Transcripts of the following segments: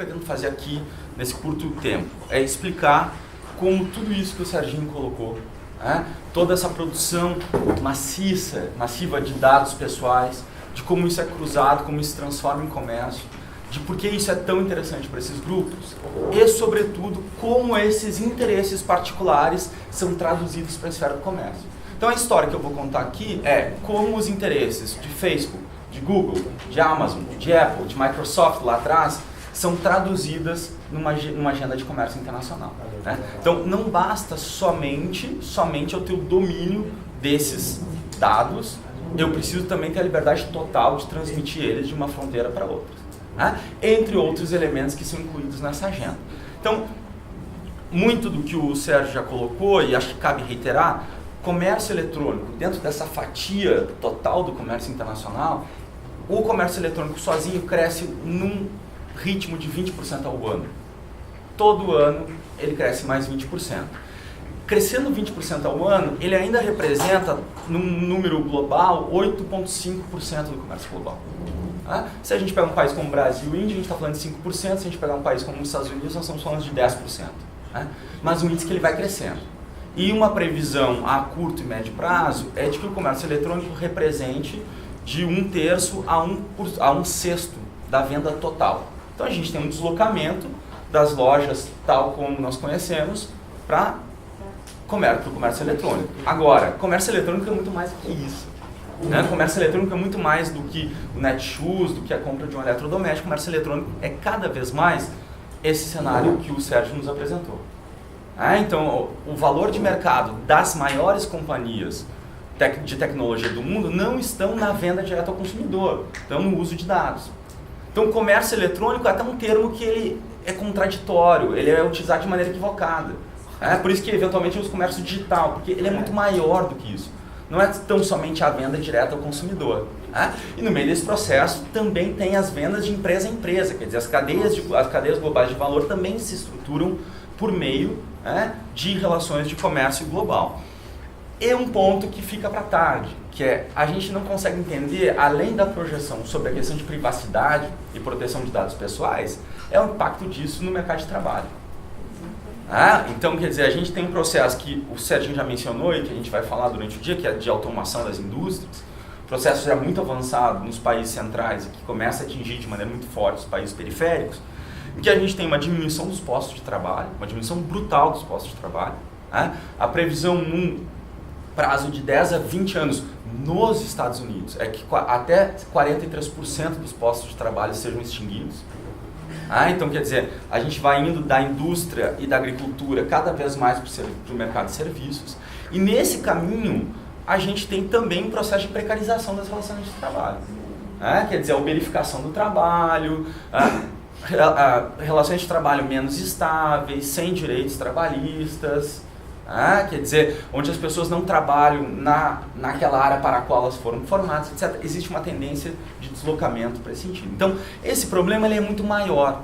pretendo fazer aqui nesse curto tempo? É explicar como tudo isso que o Serginho colocou, toda essa produção massiva de dados pessoais, de como isso é cruzado, como isso se transforma em comércio, de por que isso é tão interessante para esses grupos e, sobretudo, como esses interesses particulares são traduzidos para a esfera do comércio. Então, a história que eu vou contar aqui é como os interesses de Facebook, de Google, de Amazon, de Apple, de Microsoft lá atrás, são traduzidas numa agenda de comércio internacional. Então, não basta somente eu ter o domínio desses dados, eu preciso também ter a liberdade total de transmitir eles de uma fronteira para outra. Entre outros elementos que são incluídos nessa agenda. Então, muito do que o Sérgio já colocou, e acho que cabe reiterar, comércio eletrônico, dentro dessa fatia total do comércio internacional, o comércio eletrônico sozinho cresce num ritmo de 20% ao ano. Todo ano ele cresce mais 20%. Crescendo 20% ao ano, ele ainda representa, num número global, 8,5% do comércio global. Se a gente pega um país como o Brasil e Índia, a gente está falando de 5%, se a gente pegar um país como os Estados Unidos, nós estamos falando de 10%. Mas um índice que ele vai crescendo. E uma previsão a curto e médio prazo é de que o comércio eletrônico represente de 1/3 a 1/6 da venda total. Então a gente tem um deslocamento das lojas tal como nós conhecemos para o comércio eletrônico. Agora, comércio eletrônico é muito mais do que isso. Comércio eletrônico é muito mais do que o Netshoes, do que a compra de um eletrodoméstico. Comércio eletrônico é cada vez mais esse cenário que o Sérgio nos apresentou. Então, o valor de mercado das maiores companhias de tecnologia do mundo não estão na venda direta ao consumidor, estão no uso de dados. Então, o comércio eletrônico é até um termo que ele é contraditório, ele é utilizado de maneira equivocada. Por isso que, eventualmente, eu uso comércio digital, porque ele é muito maior do que isso. Não é tão somente a venda direta ao consumidor. E no meio desse processo também tem as vendas de empresa a empresa, quer dizer, as cadeias globais de valor também se estruturam por meio de relações de comércio global. E um ponto que fica para tarde, que é a gente não consegue entender, além da projeção sobre a questão de privacidade e proteção de dados pessoais, é o impacto disso no mercado de trabalho. Então, quer dizer, a gente tem um processo que o Serginho já mencionou e que a gente vai falar durante o dia, que é de automação das indústrias, processo já muito avançado nos países centrais e que começa a atingir de maneira muito forte os países periféricos, em que a gente tem uma diminuição dos postos de trabalho, uma diminuição brutal dos postos de trabalho. A previsão num prazo de 10 a 20 anos nos Estados Unidos é que até 43% dos postos de trabalho sejam extinguidos. Então, quer dizer, a gente vai indo da indústria e da agricultura cada vez mais para o mercado de serviços. E nesse caminho, a gente tem também um processo de precarização das relações de trabalho. Quer dizer, a uberificação do trabalho, relações de trabalho menos estáveis, sem direitos trabalhistas. Quer dizer, onde as pessoas não trabalham naquela área para a qual elas foram formadas, etc. Existe uma tendência de deslocamento para esse sentido. Então, esse problema ele é muito maior.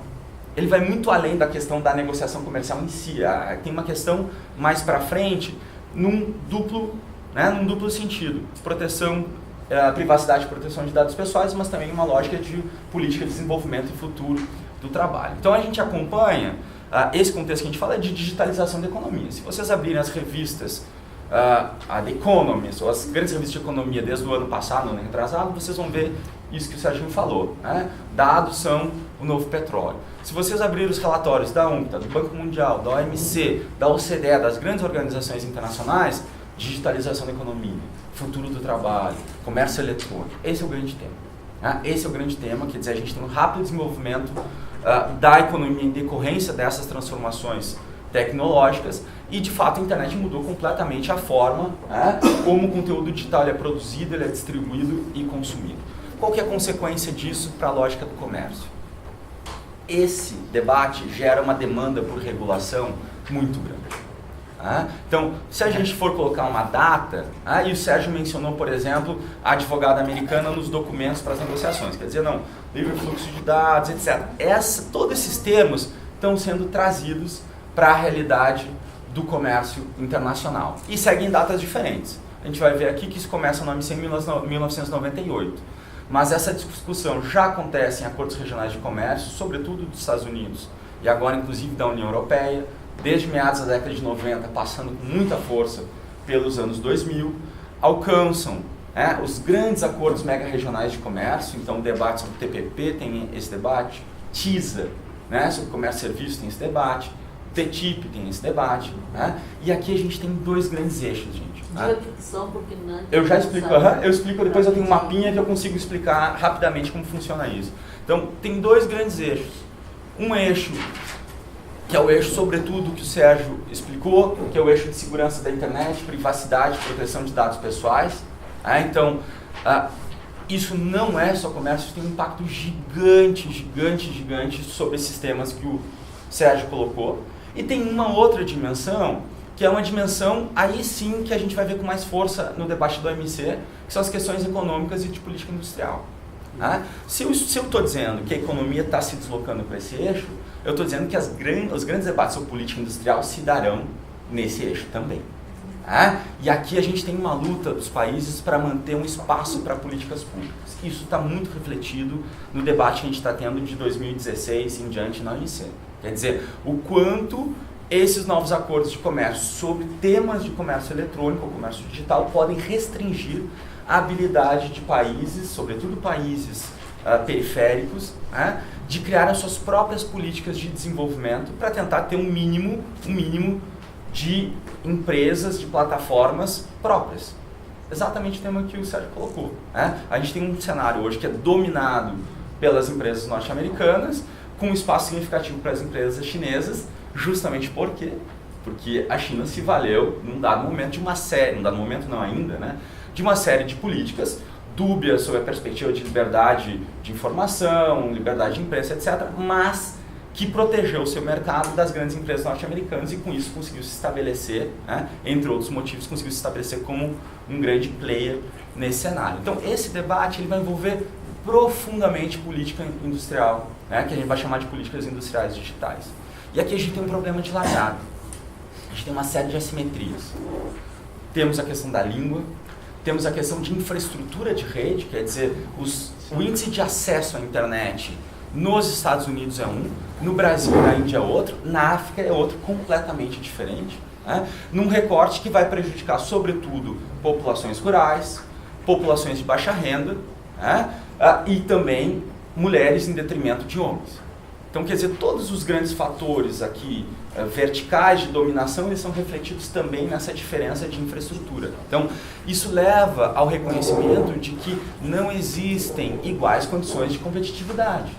Ele vai muito além da questão da negociação comercial em si. Tem uma questão mais para frente, num duplo sentido. Privacidade e proteção de dados pessoais, mas também uma lógica de política de desenvolvimento e futuro do trabalho. Então, a gente acompanha esse contexto que a gente fala é de digitalização da economia. Se vocês abrirem as revistas, a The Economist, ou as grandes revistas de economia desde o ano passado, ano retrasado, vocês vão ver isso que o Serginho falou. Dados são o novo petróleo. Se vocês abrirem os relatórios da UNCTAD, do Banco Mundial, da OMC, da OCDE, das grandes organizações internacionais, digitalização da economia, futuro do trabalho, comércio eletrônico, esse é o grande tema. Esse é o grande tema, quer dizer, a gente tem um rápido desenvolvimento da economia em decorrência dessas transformações tecnológicas e, de fato, a internet mudou completamente a forma como o conteúdo digital é produzido, ele é distribuído e consumido. Qual que é a consequência disso para a lógica do comércio? Esse debate gera uma demanda por regulação muito grande. Então, se a gente for colocar uma data, e o Sérgio mencionou, por exemplo, a advogada americana nos documentos para as negociações, quer dizer, não, livre fluxo de dados, etc. Todos esses termos estão sendo trazidos para a realidade do comércio internacional e seguem datas diferentes. A gente vai ver aqui que isso começa no OMC em 1998. mas essa discussão já acontece em acordos regionais de comércio, sobretudo dos Estados Unidos e agora inclusive da União Europeia, desde meados da década de 90, passando com muita força pelos anos 2000, alcançam os grandes acordos mega-regionais de comércio. Então o debate sobre TPP tem esse debate, TISA, sobre comércio e serviços tem esse debate, TTIP tem esse debate, e aqui a gente tem dois grandes eixos, gente. Diga o que são, porque não. Eu já explico, eu explico, depois eu tenho um mapinha que eu consigo explicar rapidamente como funciona isso. Então, tem dois grandes eixos. Um eixo, que é o eixo, sobretudo, que o Sérgio explicou, que é o eixo de segurança da internet, privacidade, proteção de dados pessoais. Então, isso não é só comércio, tem um impacto gigante, gigante, gigante sobre esses temas que o Sérgio colocou. E tem uma outra dimensão, que é uma dimensão, aí sim, que a gente vai ver com mais força no debate do OMC, que são as questões econômicas e de política industrial. Se eu estou dizendo que a economia está se deslocando para esse eixo, eu estou dizendo que os grandes debates sobre política industrial se darão nesse eixo também. E aqui a gente tem uma luta dos países para manter um espaço para políticas públicas. Isso está muito refletido no debate que a gente está tendo de 2016 em diante na OMC. Quer dizer, o quanto esses novos acordos de comércio sobre temas de comércio eletrônico ou comércio digital podem restringir a habilidade de países, sobretudo países periféricos, de criar as suas próprias políticas de desenvolvimento para tentar ter um mínimo de empresas, de plataformas próprias. Exatamente o tema que o Sérgio colocou. A gente tem um cenário hoje que é dominado pelas empresas norte-americanas, com um espaço significativo para as empresas chinesas, justamente por quê? Porque a China se valeu, num dado momento, de uma série, num dado momento não ainda, de uma série de políticas dúbias sobre a perspectiva de liberdade de informação, liberdade de imprensa, etc., mas que protegeu o seu mercado das grandes empresas norte-americanas e com isso conseguiu se estabelecer, entre outros motivos, conseguiu se estabelecer como um grande player nesse cenário. Então esse debate ele vai envolver profundamente política industrial, que a gente vai chamar de políticas industriais digitais. E aqui a gente tem um problema de largada. A gente tem uma série de assimetrias. Temos a questão da língua, temos a questão de infraestrutura de rede, quer dizer, o índice de acesso à internet nos Estados Unidos é um, no Brasil e na Índia é outro, na África é outro completamente diferente, num recorte que vai prejudicar, sobretudo, populações rurais, populações de baixa renda, e também mulheres em detrimento de homens. Então, quer dizer, todos os grandes fatores aqui verticais de dominação, eles são refletidos também nessa diferença de infraestrutura. Então, isso leva ao reconhecimento de que não existem iguais condições de competitividade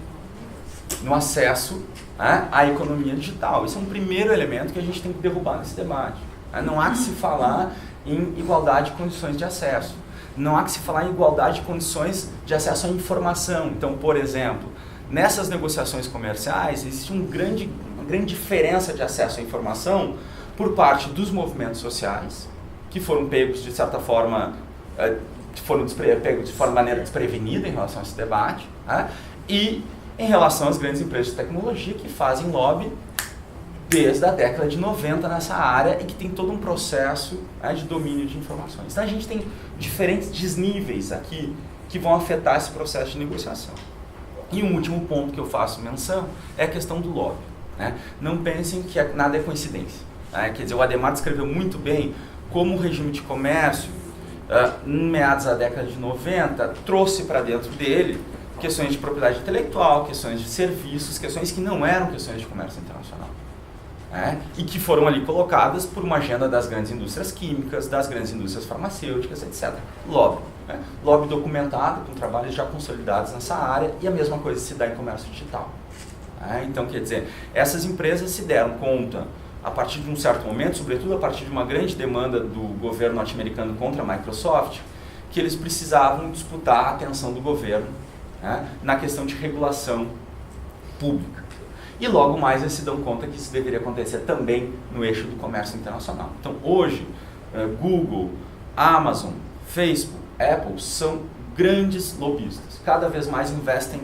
no acesso à economia digital. Esse é um primeiro elemento que a gente tem que derrubar nesse debate. Não há que se falar em igualdade de condições de acesso. Não há que se falar em igualdade de condições de acesso à informação. Então, por exemplo, nessas negociações comerciais, existe uma grande diferença de acesso à informação por parte dos movimentos sociais, que foram pegos, de certa forma, pegos de maneira desprevenida em relação a esse debate, e em relação às grandes empresas de tecnologia que fazem lobby desde a década de 90 nessa área e que tem todo um processo de domínio de informações. Então a gente tem diferentes desníveis aqui que vão afetar esse processo de negociação. E um último ponto que eu faço menção é a questão do lobby. Não pensem que nada é coincidência. Quer dizer, o Adhemar descreveu muito bem como o regime de comércio, em meados da década de 90, trouxe para dentro dele questões de propriedade intelectual, questões de serviços, questões que não eram questões de comércio internacional. E que foram ali colocadas por uma agenda das grandes indústrias químicas, das grandes indústrias farmacêuticas, etc. Lobby. Lobby documentado, com trabalhos já consolidados nessa área, e a mesma coisa se dá em comércio digital. Então, quer dizer, essas empresas se deram conta, a partir de um certo momento, sobretudo a partir de uma grande demanda do governo norte-americano contra a Microsoft, que eles precisavam disputar a atenção do governo na questão de regulação pública. E logo mais eles se dão conta que isso deveria acontecer também no eixo do comércio internacional. Então hoje, Google, Amazon, Facebook, Apple são grandes lobistas. Cada vez mais investem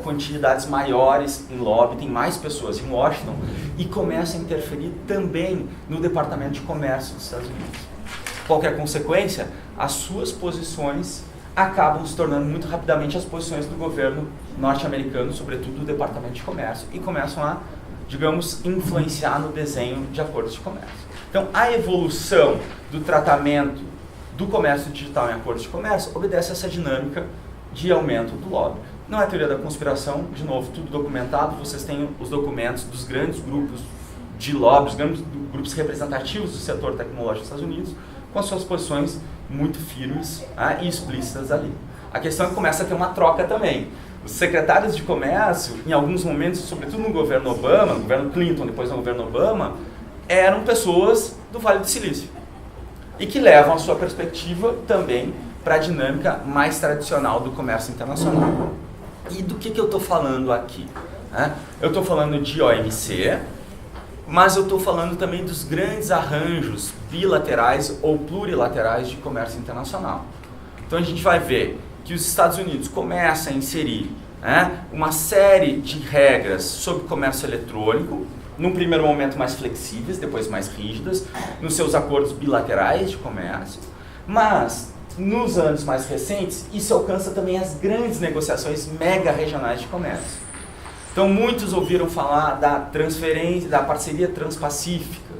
quantidades maiores em lobby, tem mais pessoas em Washington e começam a interferir também no Departamento de Comércio dos Estados Unidos. Qual que é a consequência? As suas posições acabam se tornando muito rapidamente as posições do governo norte-americano, sobretudo do Departamento de Comércio, e começam a, digamos, influenciar no desenho de acordos de comércio. Então, a evolução do tratamento do comércio digital em acordos de comércio obedece a essa dinâmica de aumento do lobby. Não é teoria da conspiração, de novo, tudo documentado, vocês têm os documentos dos grandes grupos de lobby, os grandes grupos representativos do setor tecnológico dos Estados Unidos, com as suas posições muito firmes e explícitas ali. A questão é que começa a ter uma troca também. Os secretários de comércio, em alguns momentos, sobretudo no governo Obama, no governo Clinton, depois no governo Obama, eram pessoas do Vale do Silício. E que levam a sua perspectiva também para a dinâmica mais tradicional do comércio internacional. E do que eu estou falando aqui? Eu estou falando de OMC, mas eu estou falando também dos grandes arranjos bilaterais ou plurilaterais de comércio internacional. Então a gente vai ver que os Estados Unidos começam a inserir uma série de regras sobre comércio eletrônico, num primeiro momento mais flexíveis, depois mais rígidas, nos seus acordos bilaterais de comércio, mas nos anos mais recentes isso alcança também as grandes negociações mega regionais de comércio. Então muitos ouviram falar da transferência, da parceria transpacífica,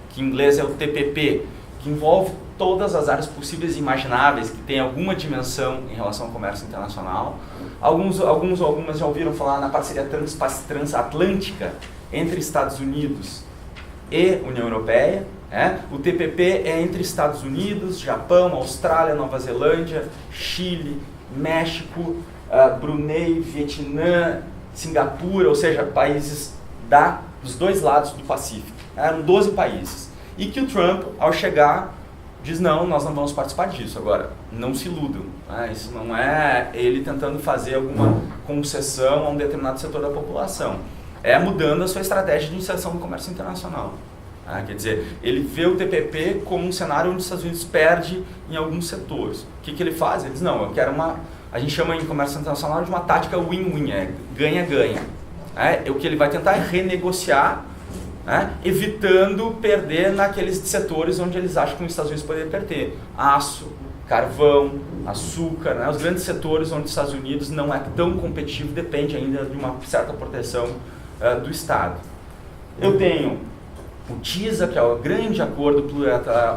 que em inglês é o TPP, que envolve todas as áreas possíveis e imagináveis que tem alguma dimensão em relação ao comércio internacional. Algumas já ouviram falar na parceria transatlântica entre Estados Unidos e União Europeia. O TPP é entre Estados Unidos, Japão, Austrália, Nova Zelândia, Chile, México, Brunei, Vietnã, Singapura, ou seja, países dos dois lados do Pacífico. Eram 12 países. E que o Trump, ao chegar, diz, não, nós não vamos participar disso. Agora, não se iludam. Isso não é ele tentando fazer alguma concessão a um determinado setor da população. É mudando a sua estratégia de inserção no comércio internacional. Quer dizer, ele vê o TPP como um cenário onde os Estados Unidos perde em alguns setores. O que ele faz? Ele diz, não, eu quero a gente chama em comércio internacional de uma tática win-win, ganha-ganha. O que ele vai tentar é renegociar, evitando perder naqueles setores onde eles acham que os Estados Unidos poderiam perder. Aço, carvão, açúcar, os grandes setores onde os Estados Unidos não é tão competitivo, depende ainda de uma certa proteção do Estado. Eu tenho o TISA, que é o grande acordo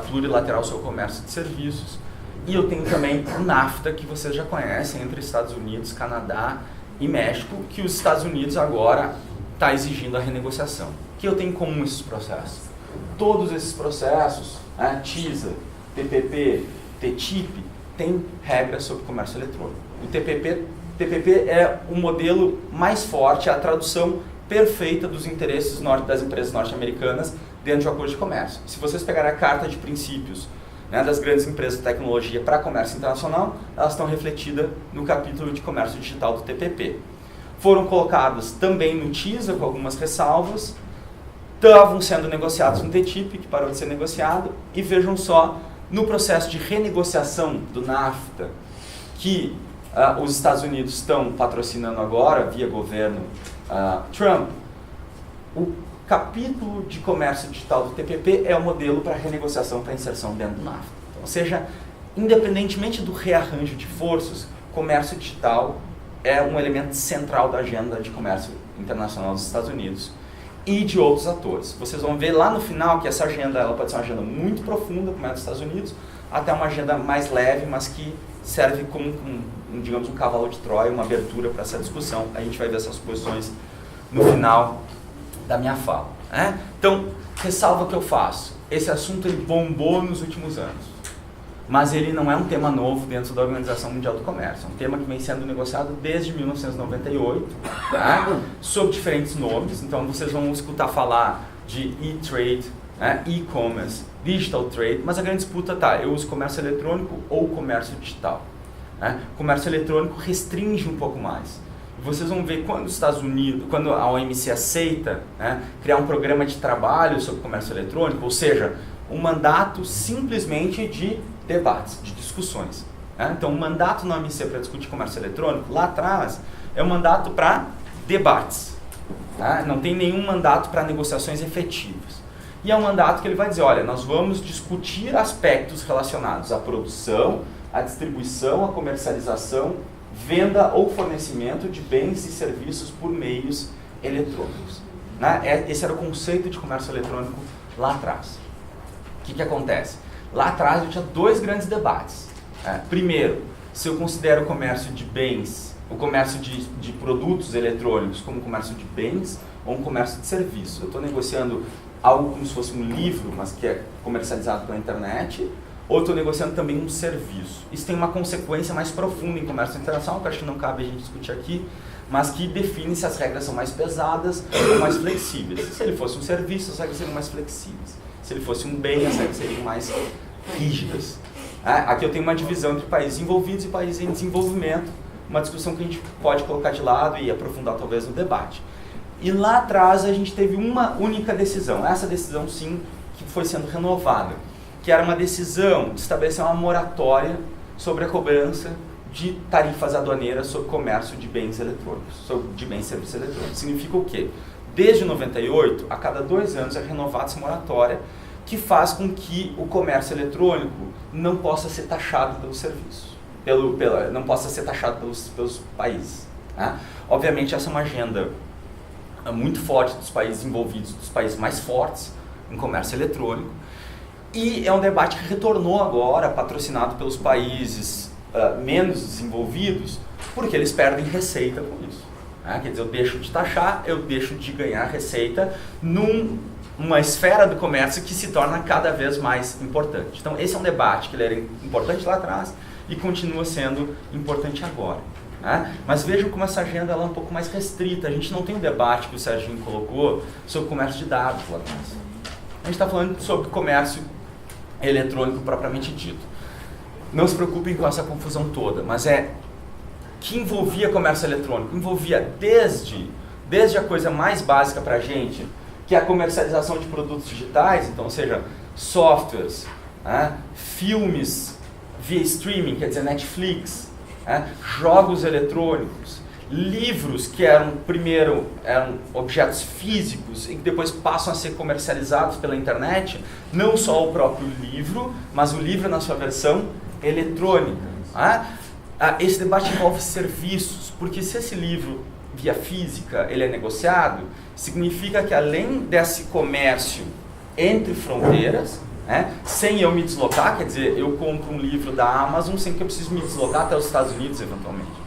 plurilateral sobre o comércio de serviços, e eu tenho também o NAFTA, que vocês já conhecem, entre Estados Unidos, Canadá e México, que os Estados Unidos agora está exigindo a renegociação. O que eu tenho em comum esses processos? Todos esses processos, TISA, TPP, TTIP, tem regras sobre comércio eletrônico. O TPP é o modelo mais forte, é a tradução perfeita dos interesses das empresas norte-americanas dentro de um acordo de comércio. Se vocês pegarem a carta de princípios das grandes empresas de tecnologia para comércio internacional, elas estão refletidas no capítulo de comércio digital do TPP. Foram colocadas também no TISA, com algumas ressalvas, estavam sendo negociados no TTIP, que parou de ser negociado, e vejam só, no processo de renegociação do NAFTA, que os Estados Unidos estão patrocinando agora, via governo Trump, o capítulo de comércio digital do TPP é o modelo para renegociação, para inserção dentro do NAFTA. Então, ou seja, independentemente do rearranjo de forças, comércio digital é um elemento central da agenda de comércio internacional dos Estados Unidos e de outros atores. Vocês vão ver lá no final que essa agenda ela pode ser uma agenda muito profunda, como é dos Estados Unidos, até uma agenda mais leve, mas que serve como, digamos, um cavalo de Troia, uma abertura para essa discussão. A gente vai ver essas posições no final da minha fala. Então, ressalva que eu faço. Esse assunto ele bombou nos últimos anos, mas ele não é um tema novo dentro da Organização Mundial do Comércio. É um tema que vem sendo negociado desde 1998, sob diferentes nomes. Então, vocês vão escutar falar de e-trade, e-commerce, digital trade, mas a grande disputa eu uso comércio eletrônico ou comércio digital. Comércio eletrônico restringe um pouco mais. Vocês vão ver quando os Estados Unidos, quando a OMC aceita criar um programa de trabalho sobre comércio eletrônico, ou seja, um mandato simplesmente de debates, de discussões. Então, o mandato na OMC para discutir comércio eletrônico, lá atrás, é um mandato para debates. Não tem nenhum mandato para negociações efetivas. E é um mandato que ele vai dizer, olha, nós vamos discutir aspectos relacionados à produção, a distribuição, a comercialização, venda ou fornecimento de bens e serviços por meios eletrônicos. Né? Esse era o conceito de comércio eletrônico lá atrás. O que acontece? Lá atrás eu tinha dois grandes debates. Primeiro, se eu considero o comércio de bens, o comércio de produtos eletrônicos como comércio de bens ou um comércio de serviços. Eu estou negociando algo como se fosse um livro, mas que é comercializado pela internet, ou estou negociando também um serviço. Isso tem uma consequência mais profunda em comércio internacional, que acho que não cabe a gente discutir aqui, mas que define se as regras são mais pesadas ou mais flexíveis. Se ele fosse um serviço, as regras seriam mais flexíveis. Se ele fosse um bem, as regras seriam mais rígidas. Aqui eu tenho uma divisão entre países envolvidos e países em desenvolvimento, uma discussão que a gente pode colocar de lado e aprofundar talvez no debate. E lá atrás a gente teve uma única decisão, essa decisão sim, que foi sendo renovada, que era uma decisão de estabelecer uma moratória sobre a cobrança de tarifas aduaneiras sobre comércio de bens eletrônicos, de bens e serviços eletrônicos. Significa o quê? Desde 98, a cada 2 anos é renovada essa moratória, que faz com que o comércio eletrônico não possa ser taxado pelo serviço, não possa ser taxado pelos países. Né? Obviamente essa é uma agenda muito forte dos países envolvidos, dos países mais fortes em comércio eletrônico, e é um debate que retornou agora, patrocinado pelos países menos desenvolvidos, porque eles perdem receita com isso. Né? Quer dizer, eu deixo de taxar, eu deixo de ganhar receita numa esfera do comércio que se torna cada vez mais importante. Então esse é um debate que ele era importante lá atrás e continua sendo importante agora. Né? Mas vejam como essa agenda ela é um pouco mais restrita. A gente não tem o debate que o Serginho colocou sobre comércio de dados lá atrás. A gente está falando sobre comércio eletrônico propriamente dito. Não se preocupem com essa confusão toda, mas que envolvia comércio eletrônico, envolvia desde a coisa mais básica para a gente, que é a comercialização de produtos digitais, então, ou seja, softwares, filmes via streaming, quer dizer, Netflix, jogos eletrônicos, livros que eram objetos físicos e que depois passam a ser comercializados pela internet, não só o próprio livro, mas o livro na sua versão eletrônica. Esse debate envolve serviços, porque se esse livro via física ele é negociado, significa que além desse comércio entre fronteiras, sem eu me deslocar, quer dizer, eu compro um livro da Amazon sem que eu precise me deslocar até os Estados Unidos eventualmente.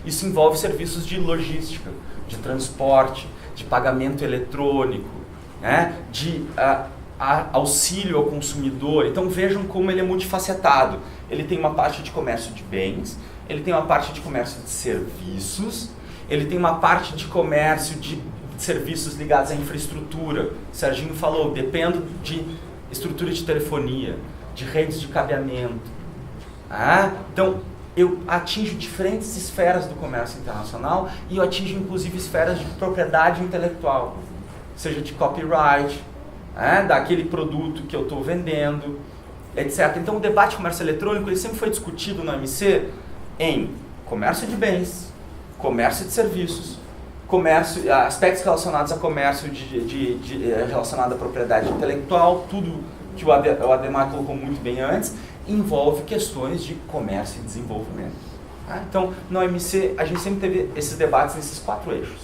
Isso envolve serviços de logística, de transporte, de pagamento eletrônico, de auxílio ao consumidor. Então vejam como ele é multifacetado. Ele tem uma parte de comércio de bens, ele tem uma parte de comércio de serviços, ele tem uma parte de comércio de serviços ligados à infraestrutura. O Serginho falou, dependo de estrutura de telefonia, de redes de cabeamento. Então, eu atinjo diferentes esferas do comércio internacional e eu atinjo inclusive esferas de propriedade intelectual, seja de copyright, daquele produto que eu estou vendendo, etc. Então, o debate de comércio eletrônico ele sempre foi discutido no OMC em comércio de bens, comércio de serviços, aspectos relacionados a comércio relacionado à propriedade intelectual, tudo que o Ademar colocou muito bem antes, envolve questões de comércio e desenvolvimento. Então, no OMC, a gente sempre teve esses debates nesses 4 eixos.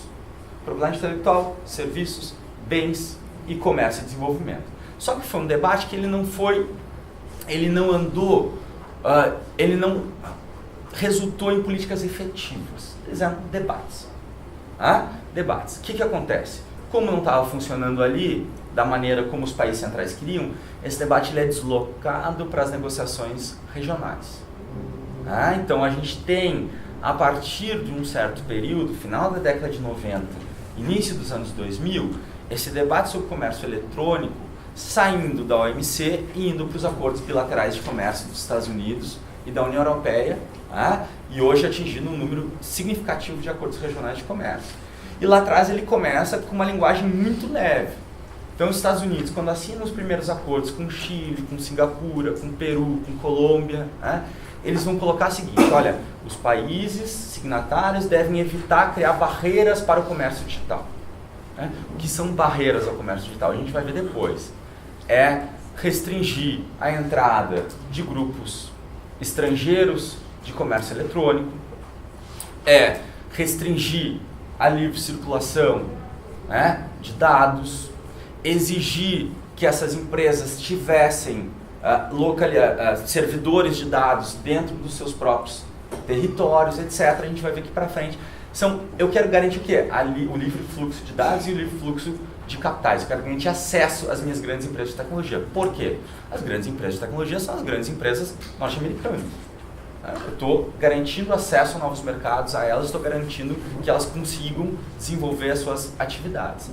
Propriedade intelectual, serviços, bens e comércio e desenvolvimento. Só que foi um debate que ele não resultou em políticas efetivas. Eles eram debates. Debates. O que acontece? Como não estava funcionando ali da maneira como os países centrais queriam, esse debate ele é deslocado para as negociações regionais. Então a gente tem, a partir de um certo período, final da década de 90, início dos anos 2000, esse debate sobre comércio eletrônico saindo da OMC e indo para os acordos bilaterais de comércio dos Estados Unidos e da União Europeia, e hoje atingindo um número significativo de acordos regionais de comércio. E lá atrás ele começa com uma linguagem muito leve. Então os Estados Unidos, quando assinam os primeiros acordos com Chile, com Singapura, com Peru, com Colômbia, eles vão colocar o seguinte, olha, os países signatários devem evitar criar barreiras para o comércio digital. O que são barreiras ao comércio digital? A gente vai ver depois. É restringir a entrada de grupos estrangeiros de comércio eletrônico, é restringir a livre circulação, né, de dados, exigir que essas empresas tivessem servidores de dados dentro dos seus próprios territórios, etc. A gente vai ver aqui para frente. Eu quero garantir o quê? O livre fluxo de dados e o livre fluxo de capitais. Eu quero garantir acesso às minhas grandes empresas de tecnologia. Por quê? As grandes empresas de tecnologia são as grandes empresas norte-americanas. Eu estou garantindo acesso a novos mercados a elas, estou garantindo que elas consigam desenvolver as suas atividades.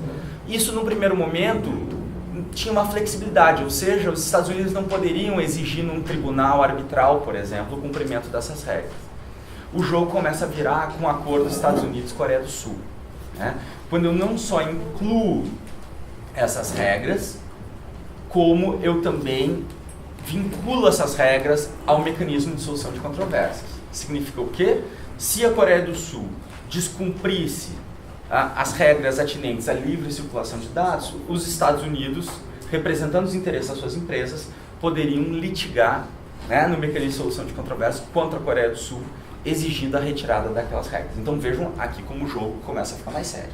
Isso, no primeiro momento, tinha uma flexibilidade, ou seja, os Estados Unidos não poderiam exigir num tribunal arbitral, por exemplo, o cumprimento dessas regras. O jogo começa a virar com o acordo dos Estados Unidos e Coreia do Sul, né? Quando eu não só incluo essas regras, como eu também vinculo essas regras ao mecanismo de solução de controvérsias. Significa o quê? Se a Coreia do Sul descumprisse as regras atinentes à livre circulação de dados, os Estados Unidos, representando os interesses das suas empresas, poderiam litigar, né, no mecanismo de solução de controvérsias contra a Coreia do Sul, exigindo a retirada daquelas regras. Então vejam aqui como o jogo começa a ficar mais sério.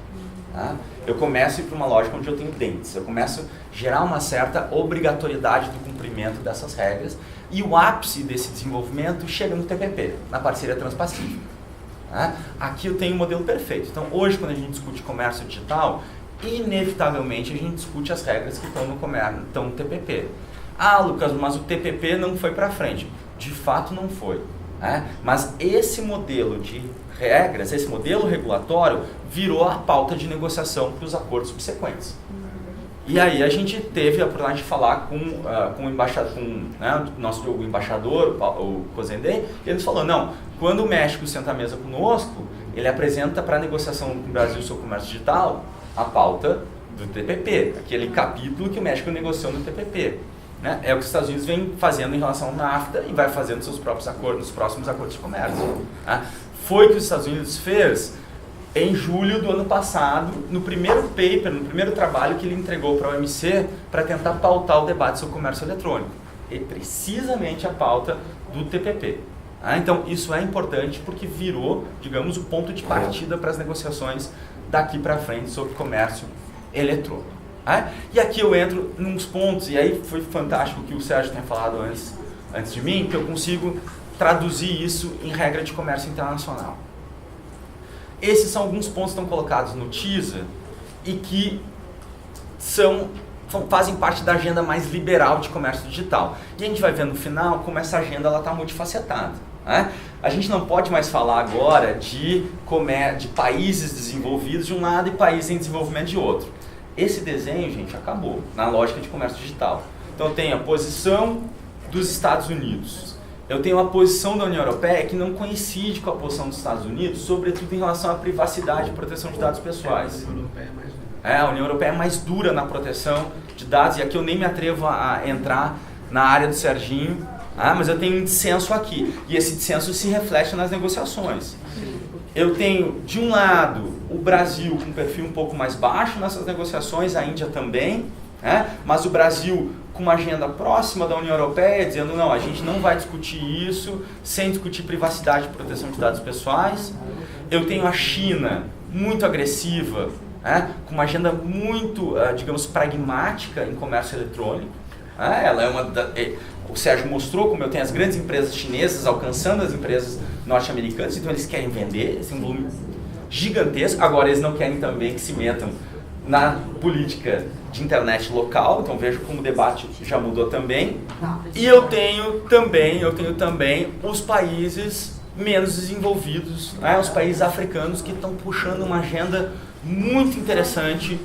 Tá? Eu começo a ir para uma lógica onde eu tenho dentes, eu começo a gerar uma certa obrigatoriedade do cumprimento dessas regras, e o ápice desse desenvolvimento chega no TPP, na parceria transpacífica. Tá? Aqui eu tenho o modelo perfeito. Então hoje, quando a gente discute comércio digital, inevitavelmente a gente discute as regras que estão no TPP. Ah, Lucas, mas o TPP não foi para frente. De fato não foi. Mas esse modelo de regras, esse modelo regulatório virou a pauta de negociação para os acordos subsequentes. E aí a gente teve a oportunidade de falar com o embaixador, nosso embaixador, o Cozendei, e ele falou, não, quando o México senta à mesa conosco, ele apresenta para a negociação com o Brasil sobre o comércio digital a pauta do TPP, aquele capítulo que o México negociou no TPP. Né? É o que os Estados Unidos vem fazendo em relação ao NAFTA e vai fazendo seus próprios acordos, nos próximos acordos de comércio. Né? Foi o que os Estados Unidos fez em julho do ano passado, no primeiro paper, no primeiro trabalho que ele entregou para a OMC para tentar pautar o debate sobre comércio eletrônico. E precisamente a pauta do TPP. Então isso é importante porque virou, digamos, o ponto de partida para as negociações daqui para frente sobre comércio eletrônico. E aqui eu entro nos pontos, e aí foi fantástico o que o Sérgio tinha falado antes de mim, que eu consigo traduzir isso em regra de comércio internacional. Esses são alguns pontos que estão colocados no teaser e que fazem parte da agenda mais liberal de comércio digital. E a gente vai ver no final como essa agenda está multifacetada. A gente não pode mais falar agora de países desenvolvidos de um lado e países em desenvolvimento de outro. Esse desenho, gente, acabou na lógica de comércio digital. Então eu tenho a posição dos Estados Unidos. Eu tenho a posição da União Europeia que não coincide com a posição dos Estados Unidos, sobretudo em relação à privacidade e proteção de dados pessoais. A União Europeia é mais dura na proteção de dados, e aqui eu nem me atrevo a entrar na área do Serginho, mas eu tenho um dissenso aqui, e esse dissenso se reflete nas negociações. Eu tenho, de um lado, o Brasil com um perfil um pouco mais baixo nessas negociações, a Índia também, mas o Brasil com uma agenda próxima da União Europeia, dizendo, não, a gente não vai discutir isso sem discutir privacidade e proteção de dados pessoais. Eu tenho a China muito agressiva, com uma agenda muito, digamos, pragmática em comércio eletrônico. Ela é o Sérgio mostrou como eu tenho as grandes empresas chinesas alcançando as empresas norte-americanas, então eles querem vender, eles têm um volume gigantesco. Agora eles não querem também que se metam na política de internet local, então vejo como o debate já mudou também. E eu tenho também os países menos desenvolvidos, os países africanos que estão puxando uma agenda muito interessante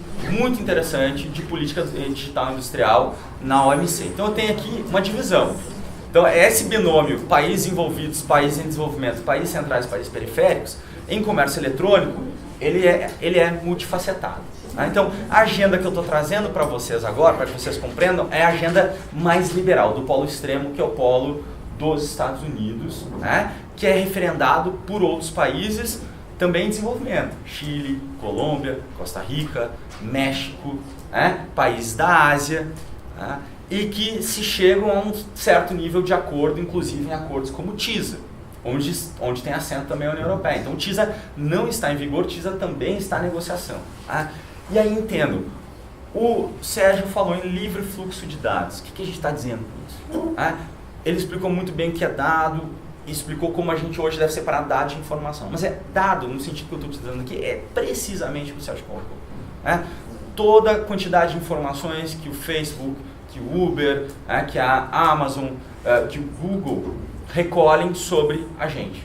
de política digital industrial na OMC. Então eu tenho aqui uma divisão. Então esse binômio países envolvidos, países em desenvolvimento, países centrais, países periféricos, em comércio eletrônico, ele é multifacetado. Então a agenda que eu estou trazendo para vocês agora, para que vocês compreendam, é a agenda mais liberal, do polo extremo, que é o polo dos Estados Unidos, que é referendado por outros países também em desenvolvimento. Chile, Colômbia, Costa Rica, México, países da Ásia. e que se chegam a um certo nível de acordo, inclusive em acordos como o TISA, onde tem assento também a União Europeia. Então o TISA não está em vigor, o TISA também está em negociação. Tá? E aí entendo, o Sérgio falou em livre fluxo de dados. O que a gente está dizendo com isso? Tá? Ele explicou muito bem o que é dado, explicou como a gente hoje deve separar dados de informação. Mas é dado, no sentido que eu estou te dando aqui, é precisamente o que o Sérgio colocou. Tá? Toda a quantidade de informações que o Facebook, que o Uber, que a Amazon, que o Google recolhem sobre a gente.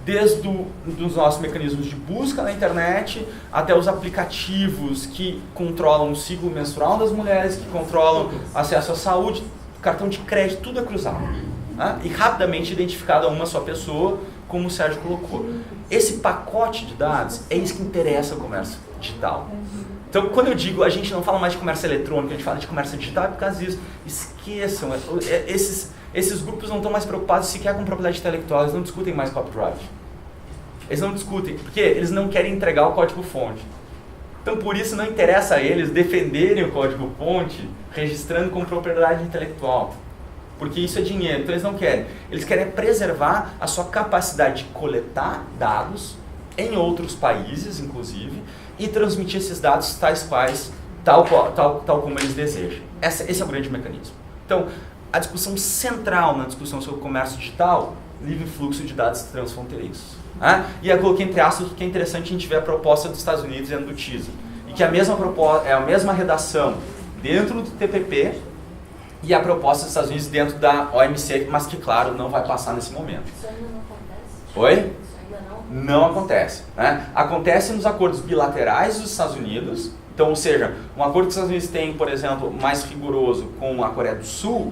Desde os nossos mecanismos de busca na internet até os aplicativos que controlam o ciclo menstrual das mulheres, que controlam acesso à saúde, cartão de crédito, tudo é cruzado. E rapidamente identificado a uma só pessoa, como o Sérgio colocou. Esse pacote de dados é isso que interessa ao comércio digital. Então, quando eu digo, a gente não fala mais de comércio eletrônico, a gente fala de comércio digital, é por causa disso. Esqueçam, esses grupos não estão mais preocupados sequer com propriedade intelectual, eles não discutem mais copyright. Eles não discutem, porque eles não querem entregar o código-fonte. Então, por isso, não interessa a eles defenderem o código-fonte registrando como propriedade intelectual. Porque isso é dinheiro, então eles não querem. Eles querem preservar a sua capacidade de coletar dados em outros países, inclusive, e transmitir esses dados tal como eles desejam. Esse é o grande mecanismo. Então, a discussão central na discussão sobre o comércio digital, livre fluxo de dados transfronteiriços. E eu coloquei entre aspas porque é interessante a gente ver a proposta dos Estados Unidos dentro do TISA. E que a mesma redação dentro do TPP e a proposta dos Estados Unidos dentro da OMC, mas que, claro, não vai passar nesse momento. Isso ainda não acontece? Oi? Isso ainda não acontece. Acontece nos acordos bilaterais dos Estados Unidos. Então, ou seja, um acordo que os Estados Unidos têm, por exemplo, mais rigoroso com a Coreia do Sul,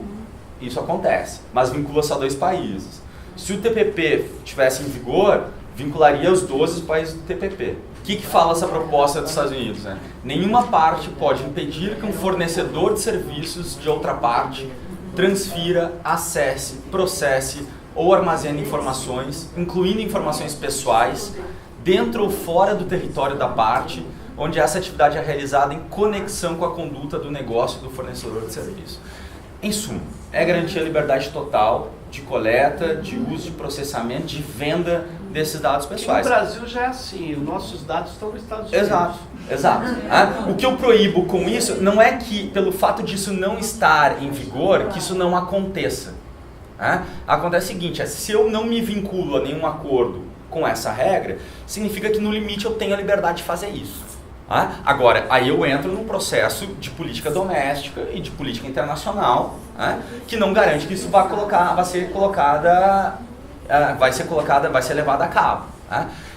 isso acontece, mas vincula só 2 países. Se o TPP estivesse em vigor, vincularia os 12 países do TPP. O que fala essa proposta dos Estados Unidos? Nenhuma parte pode impedir que um fornecedor de serviços de outra parte transfira, acesse, processe ou armazene informações, incluindo informações pessoais, dentro ou fora do território da parte, onde essa atividade é realizada em conexão com a conduta do negócio do fornecedor de serviço. Em suma, é garantir a liberdade total de coleta, de uso, de processamento, de venda desses dados pessoais. E no Brasil já é assim, os nossos dados estão nos Estados Unidos. Exato. O que eu proíbo com isso não é que, pelo fato disso não estar em vigor, que isso não aconteça. Acontece o seguinte, se eu não me vinculo a nenhum acordo com essa regra, significa que no limite eu tenho a liberdade de fazer isso. Agora, aí eu entro num processo de política doméstica e de política internacional, que não garante que isso vai ser levado a cabo.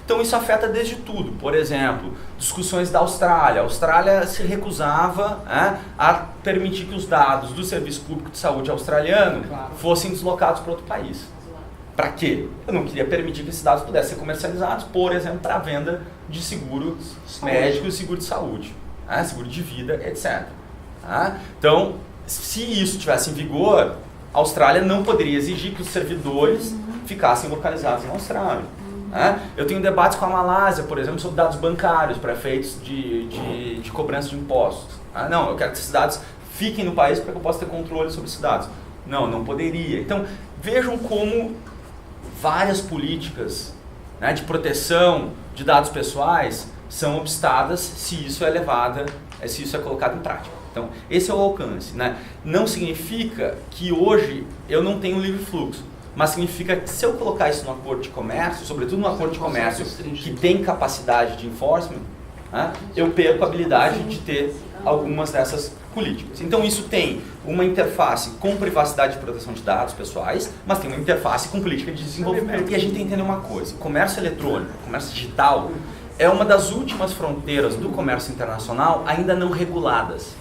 Então isso afeta desde tudo. Por exemplo, discussões da Austrália. A Austrália se recusava a permitir que os dados do Serviço Público de Saúde australiano fossem deslocados para outro país. Para quê? Eu não queria permitir que esses dados pudessem ser comercializados, por exemplo, para a venda de seguros médicos, seguro de saúde, seguro de vida, etc. Então, se isso estivesse em vigor, a Austrália não poderia exigir que os servidores ficassem localizados na Austrália. Eu tenho debates com a Malásia, por exemplo, sobre dados bancários para efeitos de cobrança de impostos. Não, eu quero que esses dados fiquem no país para que eu possa ter controle sobre esses dados. Não poderia. Então, vejam como várias políticas de proteção de dados pessoais são obstadas se isso é colocado em prática. Então, esse é o alcance. Não significa que hoje eu não tenho livre fluxo, mas significa que se eu colocar isso no acordo de comércio, sobretudo no acordo de comércio que tem capacidade de enforcement, eu perco a habilidade de ter algumas dessas políticas. Então isso tem uma interface com privacidade e proteção de dados pessoais, mas tem uma interface com política de desenvolvimento. E a gente tem que entender uma coisa, comércio eletrônico, comércio digital, é uma das últimas fronteiras do comércio internacional ainda não reguladas.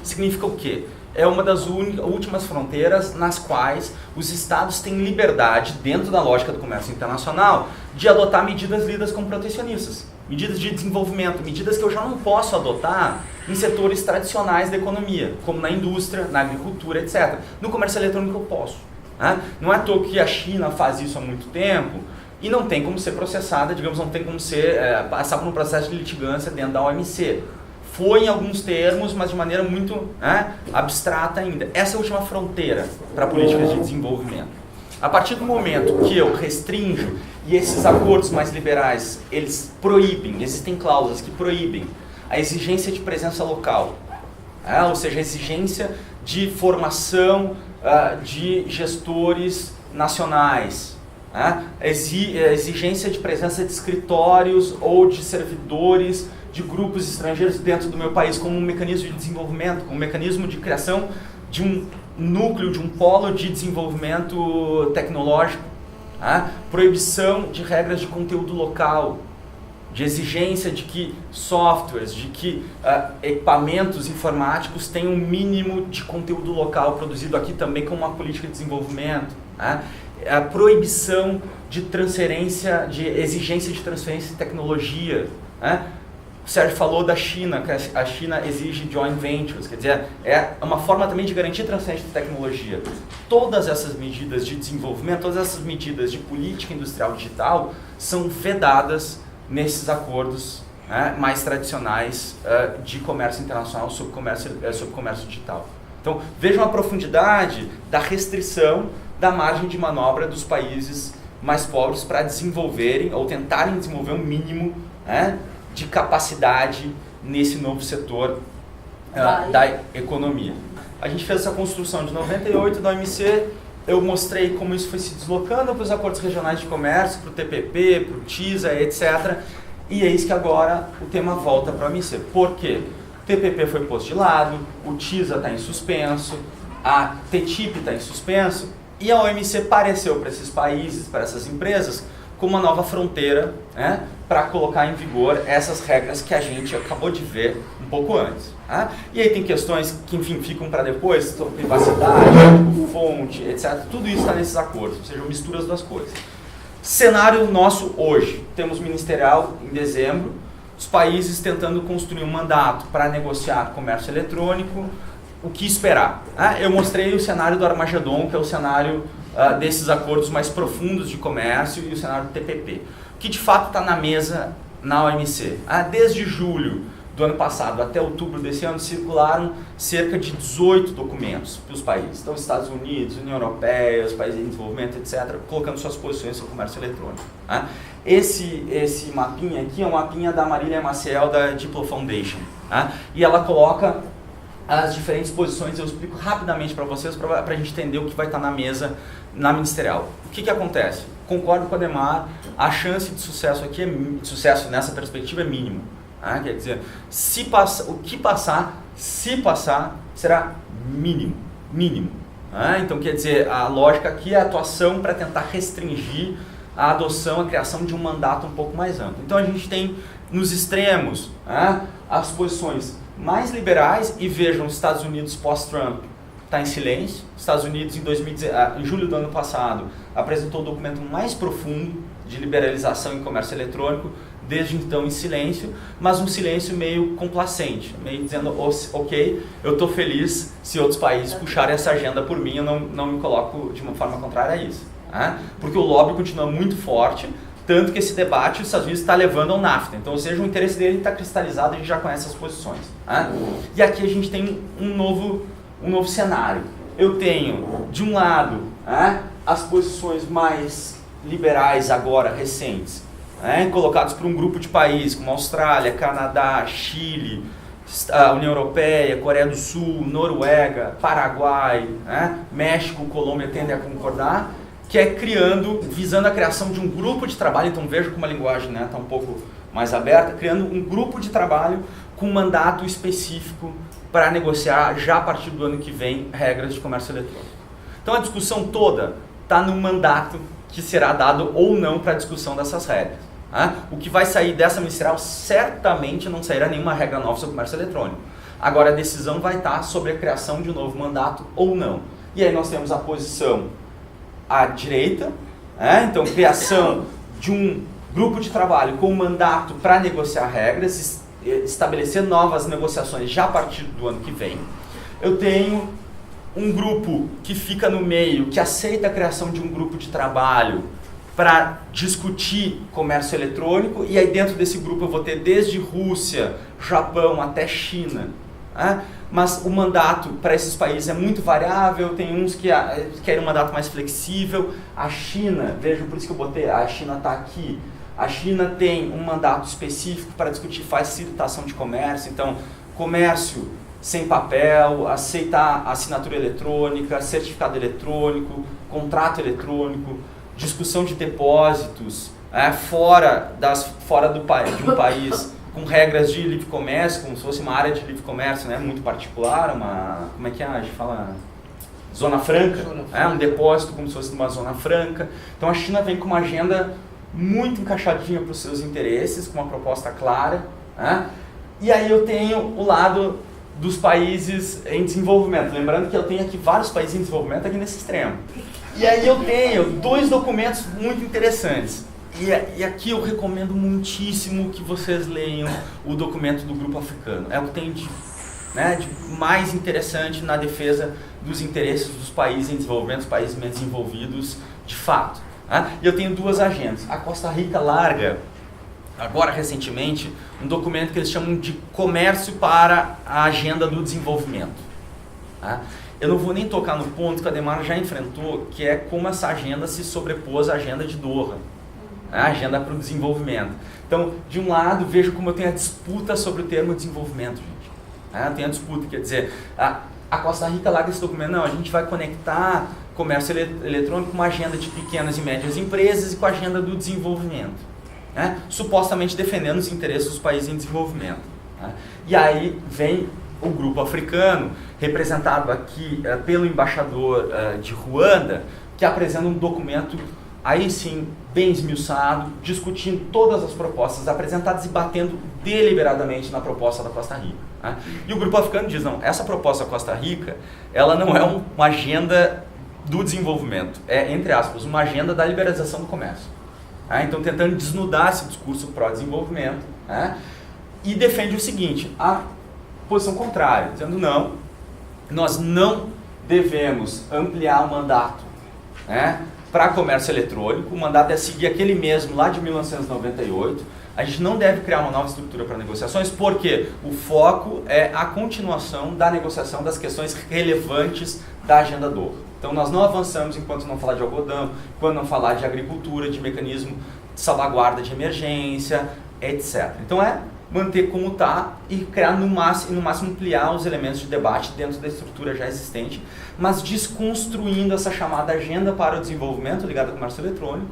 Significa o quê? É uma das últimas fronteiras nas quais os estados têm liberdade, dentro da lógica do comércio internacional, de adotar medidas lidas como protecionistas, medidas de desenvolvimento, medidas que eu já não posso adotar em setores tradicionais da economia, como na indústria, na agricultura, etc. No comércio eletrônico eu posso. Não é à toa que a China faz isso há muito tempo e não tem como ser processada, digamos, não tem como passar por um processo de litigância dentro da OMC. foi em alguns termos, mas de maneira muito abstrata ainda. Essa é a última fronteira para políticas de desenvolvimento. A partir do momento que eu restringo e esses acordos mais liberais, eles proíbem, existem cláusulas que proíbem a exigência de presença local, ou seja, a exigência de formação de gestores nacionais, a exigência de presença de escritórios ou de servidores de grupos estrangeiros dentro do meu país como um mecanismo de desenvolvimento, como um mecanismo de criação de um núcleo, de um polo de desenvolvimento tecnológico, proibição de regras de conteúdo local, de exigência de que softwares, de que equipamentos informáticos tenham um mínimo de conteúdo local produzido aqui também como uma política de desenvolvimento, a proibição de transferência, de exigência de transferência de tecnologia. O Sérgio falou da China, que a China exige joint ventures, quer dizer, é uma forma também de garantir transferência de tecnologia. Todas essas medidas de desenvolvimento, todas essas medidas de política industrial digital são vedadas nesses acordos mais tradicionais de comércio internacional sobre comércio digital. Então, vejam a profundidade da restrição da margem de manobra dos países mais pobres para desenvolverem ou tentarem desenvolver um mínimo de capacidade nesse novo setor da economia. A gente fez essa construção de 98 da OMC, eu mostrei como isso foi se deslocando para os acordos regionais de comércio, para o TPP, para o TISA, etc. E é isso que agora o tema volta para a OMC. Por quê? O TPP foi posto de lado, o TISA está em suspenso, a TTIP está em suspenso, e a OMC pareceu para esses países, para essas empresas, como uma nova fronteira para colocar em vigor essas regras que a gente acabou de ver um pouco antes. E aí tem questões que, enfim, ficam para depois, privacidade, fonte, etc. Tudo isso está nesses acordos, ou seja, misturas das coisas. Cenário nosso hoje, temos ministerial em dezembro, os países tentando construir um mandato para negociar comércio eletrônico, o que esperar. Eu mostrei o cenário do Armagedon, que é o cenário desses acordos mais profundos de comércio, e o cenário do TPP. O que de fato está na mesa na OMC? Desde julho do ano passado até outubro desse ano, circularam cerca de 18 documentos para os países. Então, Estados Unidos, União Europeia, os países em desenvolvimento, etc., colocando suas posições sobre o comércio eletrônico. Esse mapinha aqui é um mapinha da Marília Maciel, da Diplo Foundation. E ela coloca as diferentes posições, eu explico rapidamente para vocês, para a gente entender o que vai estar na mesa na ministerial. O que acontece? Concordo com a Ademar, a chance de sucesso aqui, de sucesso nessa perspectiva é mínimo. Quer dizer, se passar, será mínimo. Então, quer dizer, a lógica aqui é a atuação para tentar restringir a adoção, a criação de um mandato um pouco mais amplo. Então, a gente tem nos extremos as posições mais liberais, e vejam, os Estados Unidos pós-Trump está em silêncio. Os Estados Unidos, em julho do ano passado, apresentou o documento mais profundo de liberalização em comércio eletrônico, desde então em silêncio, mas um silêncio meio complacente, meio dizendo, ok, eu estou feliz se outros países puxarem essa agenda por mim, eu não me coloco de uma forma contrária a isso. Porque o lobby continua muito forte, tanto que esse debate os Estados Unidos está levando ao NAFTA. Então, ou seja, o interesse dele está cristalizado, a gente já conhece as posições. E aqui a gente tem um novo cenário. Eu tenho, de um lado, as posições mais liberais agora, recentes, colocados por um grupo de países como Austrália, Canadá, Chile, a União Europeia, Coreia do Sul, Noruega, Paraguai, México, Colômbia tendem a concordar, que é visando a criação de um grupo de trabalho. Então veja como a linguagem está um pouco mais aberta, criando um grupo de trabalho com um mandato específico para negociar já a partir do ano que vem regras de comércio eletrônico. Então a discussão toda está no mandato que será dado ou não para a discussão dessas regras. O que vai sair dessa ministerial certamente não sairá nenhuma regra nova sobre comércio eletrônico. Agora a decisão vai estar sobre a criação de um novo mandato ou não. E aí nós temos a posição à direita, então criação de um grupo de trabalho com mandato para negociar regras, estabelecer novas negociações já a partir do ano que vem. Eu tenho um grupo que fica no meio, que aceita a criação de um grupo de trabalho para discutir comércio eletrônico, e aí dentro desse grupo eu vou ter desde Rússia, Japão até China. Né? Mas o mandato para esses países é muito variável, tem uns que querem um mandato mais flexível. A China, veja, por isso que eu botei, a China está aqui. A China tem um mandato específico para discutir facilitação de comércio, então comércio sem papel, aceitar assinatura eletrônica, certificado eletrônico, contrato eletrônico, discussão de depósitos fora de um país com regras de livre comércio, como se fosse uma área de livre comércio, né, muito particular, como é que a gente fala? Zona franca, um depósito como se fosse uma zona franca. Então a China vem com uma agenda muito encaixadinha para os seus interesses, com uma proposta clara. E aí eu tenho o lado dos países em desenvolvimento. Lembrando que eu tenho aqui vários países em desenvolvimento aqui nesse extremo. E aí eu tenho 2 documentos muito interessantes. E aqui eu recomendo muitíssimo que vocês leiam o documento do Grupo Africano. É o que tem de mais interessante na defesa dos interesses dos países em desenvolvimento, dos países menos desenvolvidos de fato. E eu tenho 2 agendas. A Costa Rica larga, agora recentemente, um documento que eles chamam de Comércio para a Agenda do Desenvolvimento. Eu não vou nem tocar no ponto que a Ademar já enfrentou, que é como essa agenda se sobrepôs à agenda de Doha, a agenda para o desenvolvimento. Então, de um lado, vejo como eu tenho a disputa sobre o termo desenvolvimento, gente. Tem a disputa, quer dizer, a Costa Rica larga esse documento, não, a gente vai conectar comércio eletrônico com uma agenda de pequenas e médias empresas e com a agenda do desenvolvimento, supostamente defendendo os interesses dos países em desenvolvimento. E aí vem o Grupo Africano, representado aqui pelo embaixador de Ruanda, que apresenta um documento, aí sim, bem esmiuçado, discutindo todas as propostas apresentadas e batendo deliberadamente na proposta da Costa Rica. E o Grupo Africano diz, não, essa proposta da Costa Rica, ela não é uma agenda do desenvolvimento, é, entre aspas, uma agenda da liberalização do comércio. Então, tentando desnudar esse discurso pró-desenvolvimento, e defende o seguinte, a posição contrária, dizendo não, nós não devemos ampliar o mandato para comércio eletrônico, o mandato é seguir aquele mesmo lá de 1998, a gente não deve criar uma nova estrutura para negociações, porque o foco é a continuação da negociação das questões relevantes da agenda Doha. Então nós não avançamos enquanto não falar de algodão, enquanto não falar de agricultura, de mecanismo de salvaguarda de emergência, etc. Então é manter como está e criar no máximo ampliar os elementos de debate dentro da estrutura já existente, mas desconstruindo essa chamada agenda para o desenvolvimento ligada ao comércio eletrônico,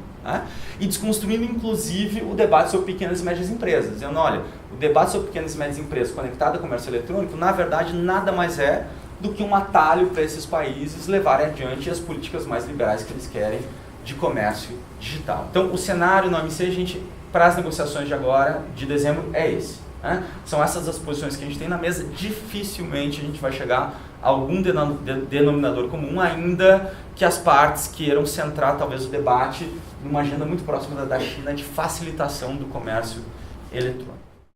e desconstruindo inclusive o debate sobre pequenas e médias empresas, dizendo, olha, o debate sobre pequenas e médias empresas conectado ao comércio eletrônico, na verdade, nada mais é do que um atalho para esses países levarem adiante as políticas mais liberais que eles querem de comércio digital. Então, o cenário no OMC, gente, para as negociações de agora, de dezembro, é esse. São essas as posições que a gente tem na mesa. Dificilmente a gente vai chegar a algum denominador comum, ainda que as partes queiram centrar talvez o debate numa agenda muito próxima da China de facilitação do comércio eletrônico.